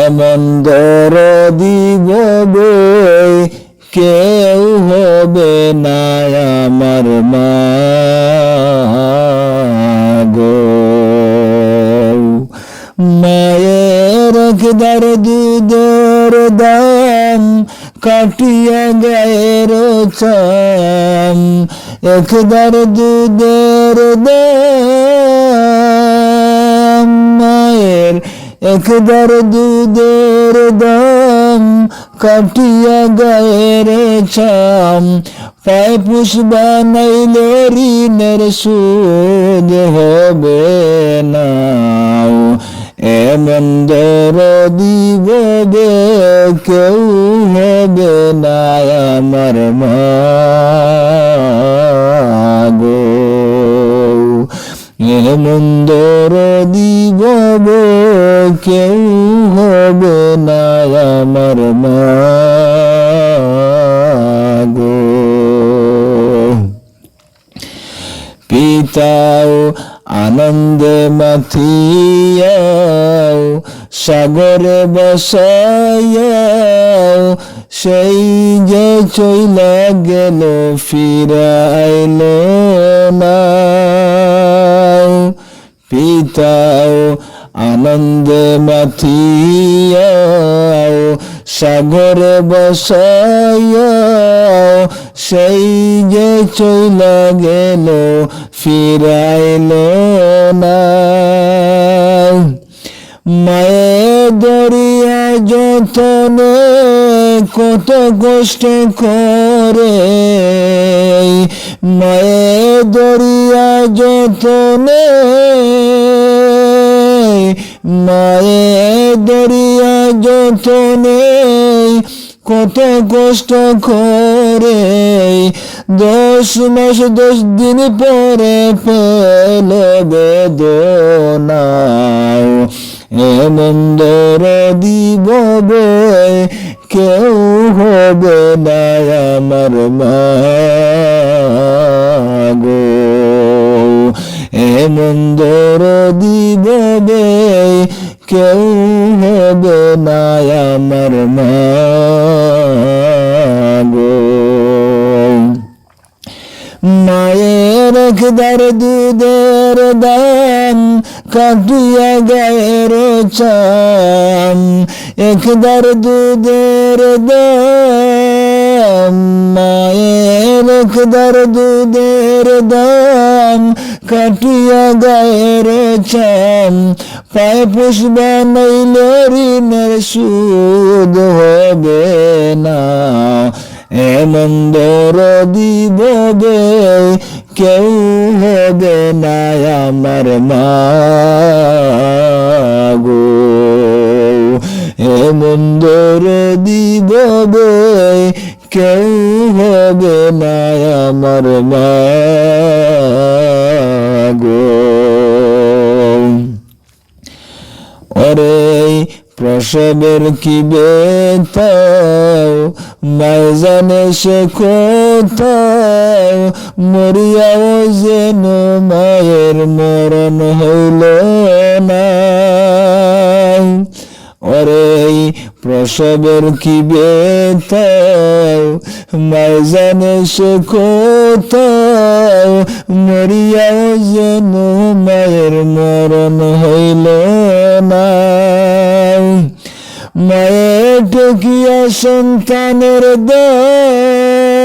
এমন দরদি ববে কেউ হবে না আমার মা গো। মায়ের একদার দুধের দাম কাটিয়া গায়ের চাম, একদার দুধের দাম মায়ের একদার দুধের দাম কাটিয়া গায়ের চাম, পায়ে পুষ বানাইলে ঋণের সুদ হবে না। এমন দরদি ববে কেউ হবে না আমার মা গো। এমন দরদি ববে কেউ হবে না আমার মা গো। পিতাও আনন্দে মাথিয়াও সাগরে বসাইয়াও, সেই যে চইলা গেল ফিরাইল না। পিতাও আনন্দে মাথিয়াও সাগরে বসাইয়াও, সেই যে চইলা গেল ফিরাইল না। মায়ের দরিয়া যতনে কত কষ্ট করে, মায়ের দরিয়া যতনে মায়ের দরিয়া যতনে কত কষ্ট করে, 10 মাস 10 দিন পরে পেল বেদনা। এমন দরদি ববে কেউ হবে না আমার মা গো। এমন দরদি ববে কেউ হবে না আমার মা গো। মায়ের একদার দুধের দাম কাটিয়া গায়ের চাম, একদার দুধের দাম মায়ের একদার দুধের দাম কাটিয়া গায়ের চাম, পায়ে পুষ বানাইলে ঋণের সুদ হবে না। এমন দরদি ববে কেউ হবে না আমার মা গো। এমন দরদি ববে কেউ হবে না আমার মা গো। ওরে প্রসবের কি বেতাও মায় জানে সে কোথাও, মরিয়াও যেন মায়ের মরণ হইল না। ওরে প্রসবের কি বেতাও মায় জানে সে কোথাও, মরিয়াও যেন মায়ের মরণ হইল না। মায়ের ঠকিয়া সন্তানের দায়,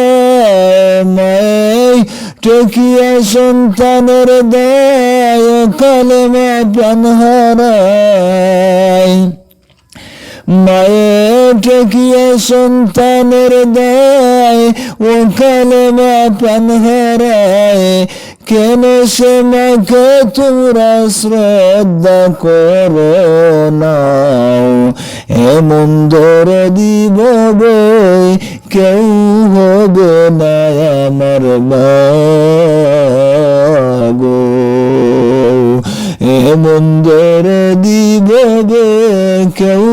মায়ের ঠকিয়া সন্তানের দায়, কালেমা প্রাণ হারায়। মায়ের ঠকিয়া সন্তানের দায়, ও কালেমা প্রাণ হারায়। কেন সে মাকে তোমরা শ্রদ্ধা করো না? এমন দরদি ববে কেউ হবে না আমার মা গো। এমন দরদি ববে কেউ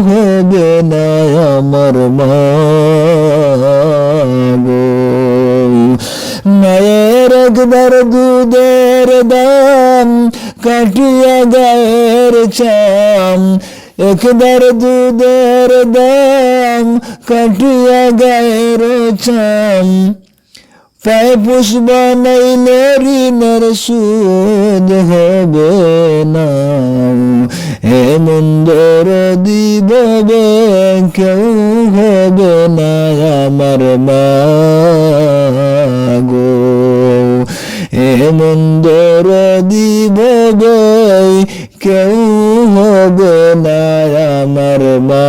হবে না আমার মা গো। মায়ের একবার দুধের দাম কাটিয়া গায়ের চাম, একদার দুধের দাম কাটিয়া গায়ের চাম, পায়ে পুষব নাইলে ঋণের সুদ হবে না। এমন দরদি ববে কেউ হবে না আমার মা গো। এমন দরদি ববে কেউ হবে না আমার মা